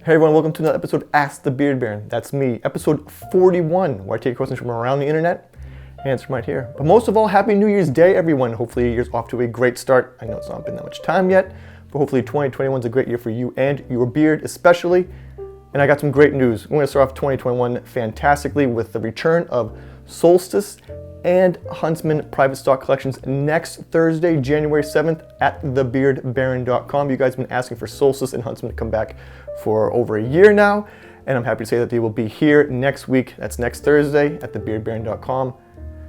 Hey everyone, welcome to another episode of Ask the Beard Baron. That's me, episode 41, where I take questions from around the internet and answer them right here. But most of all, Happy New Year's Day, everyone. Hopefully your year's off to a great start. I know it's not been that much time yet, but hopefully 2021 is a great year for you and your beard especially. And I got some great news. We're going to start off 2021 fantastically with the return of Solstice and Huntsman private stock collections next Thursday, January 7th at thebeardbaron.com. You guys have been asking for Solstice and Huntsman to come back for over a year now, and I'm happy to say that they will be here next week. That's next Thursday at thebeardbaron.com.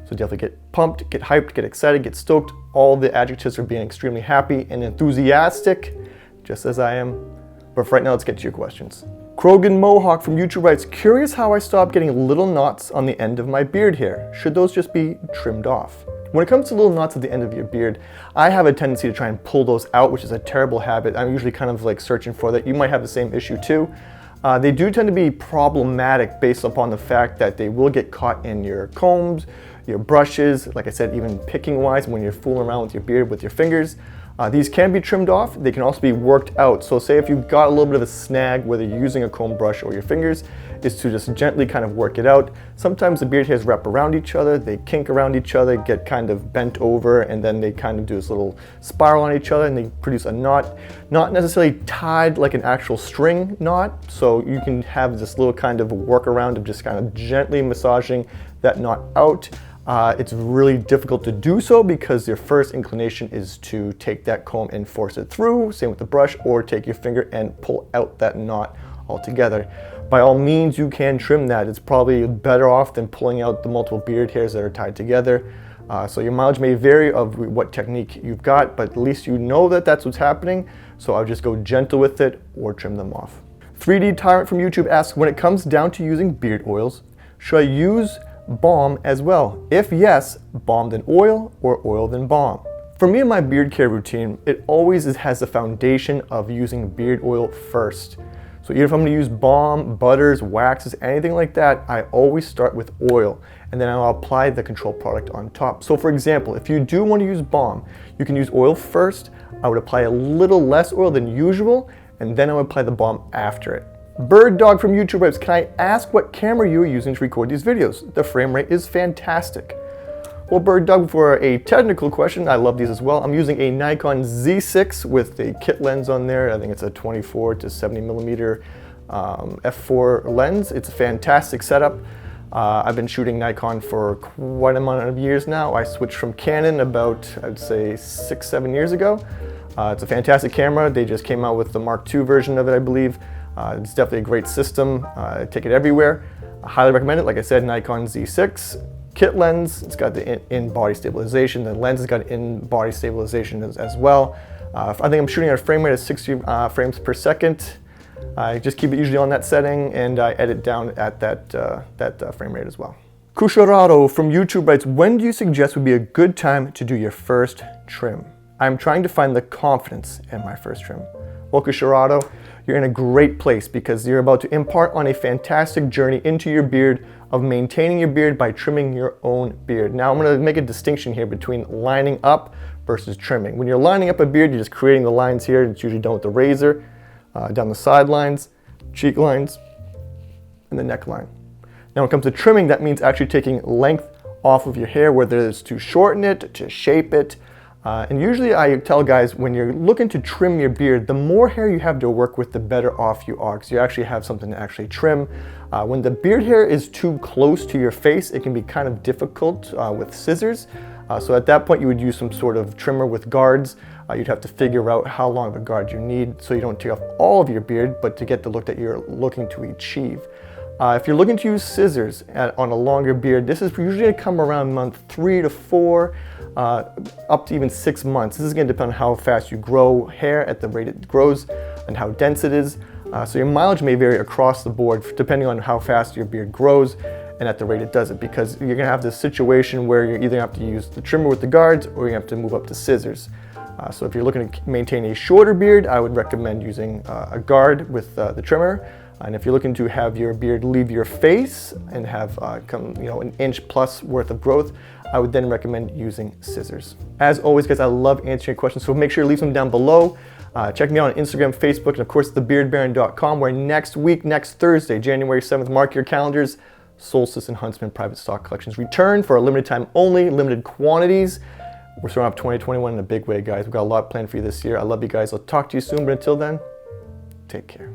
So definitely get pumped, get hyped, get excited, get stoked. All the adjectives for being extremely happy and enthusiastic, just as I am. But for right now, let's get to your questions. Krogan Mohawk from YouTube writes, curious how I stopped getting little knots on the end of my beard hair. Should those just be trimmed off? When it comes to little knots at the end of your beard, I have a tendency to try and pull those out, which is a terrible habit. I'm usually kind of like searching for that. You might have the same issue too. They do tend to be problematic based upon the fact that they will get caught in your combs, your brushes, like I said, even picking wise when you're fooling around with your beard with your fingers. These can be trimmed off. They can also be worked out. So say if you've got a little bit of a snag, whether you're using a comb brush or your fingers, is to just gently kind of work it out. Sometimes the beard hairs wrap around each other, they kink around each other, get kind of bent over, and then they kind of do this little spiral on each other and they produce a knot. Not necessarily tied like an actual string knot, so you can have this little kind of workaround of just kind of gently massaging that knot out. It's really difficult to do so because your first inclination is to take that comb and force it through, same with the brush, or take your finger and pull out that knot altogether. By all means, you can trim that. It's probably better off than pulling out the multiple beard hairs that are tied together. So your mileage may vary of what technique you've got, but at least you know that that's what's happening. So I'll just go gentle with it or trim them off. 3D Tyrant from YouTube asks, when it comes down to using beard oils, should I use balm as well? If yes, balm then oil or oil then balm? For me in my beard care routine, it always has the foundation of using beard oil first. So either if I'm going to use balm, butters, waxes, anything like that, I always start with oil and then I'll apply the control product on top. So for example, if you do want to use balm, you can use oil first. I would apply a little less oil than usual and then I would apply the balm after it. Bird Dog from YouTube writes, can I ask what camera you are using to record these videos? The frame rate is fantastic. Well, Bird Dog, for a technical question, I love these as well. I'm using a Nikon Z6 with a kit lens on there. I think it's a 24 to 70 millimeter f4 lens. It's a fantastic setup. I've been shooting Nikon for quite a amount of years now. I switched from Canon about, I'd say 6-7 years ago. It's a fantastic camera. They just came out with the Mark II version of it, I believe. It's definitely a great system. Take it everywhere. I highly recommend it. Like I said, Nikon Z6 kit lens. It's got the in-body stabilization. The lens has got in-body stabilization as well. I think I'm shooting at a frame rate of 60 frames per second. I just keep it usually on that setting, and I edit down at that frame rate as well. Kusharado from YouTube writes, when do you suggest would be a good time to do your first trim? I'm trying to find the confidence in my first trim. Well, Kusharado, you're in a great place because you're about to embark on a fantastic journey into your beard of maintaining your beard by trimming your own beard. Now, I'm going to make a distinction here between lining up versus trimming. When you're lining up a beard, you're just creating the lines here. It's usually done with the razor, down the sidelines, cheek lines, and the neckline. Now, when it comes to trimming, that means actually taking length off of your hair, whether it's to shorten it, to shape it. And usually I tell guys, when you're looking to trim your beard, the more hair you have to work with, the better off you are, because you actually have something to actually trim. When the beard hair is too close to your face, it can be kind of difficult with scissors. So at that point, you would use some sort of trimmer with guards. You'd have to figure out how long of a guard you need so you don't take off all of your beard, but to get the look that you're looking to achieve. If you're looking to use scissors on a longer beard, this is usually going to come around month 3 to 4. Up to even 6 months. This is going to depend on how fast you grow hair at the rate it grows and how dense it is. So your mileage may vary across the board depending on how fast your beard grows and at the rate it does it, because you're going to have this situation where you're either going to have to use the trimmer with the guards or you're going to have to move up to scissors. So if you're looking to maintain a shorter beard, I would recommend using a guard with the trimmer. And if you're looking to have your beard leave your face and have an inch plus worth of growth, I would then recommend using scissors. As always, guys, I love answering your questions, so make sure to leave them down below. Check me out on Instagram, Facebook, and of course thebeardbaron.com, where next week, next Thursday, January 7th, mark your calendars, Solstice and Huntsman private stock collections return for a limited time only, limited quantities. We're starting off 2021 in a big way, guys. We've got a lot planned for you this year. I love you guys. I'll talk to you soon, but until then, take care.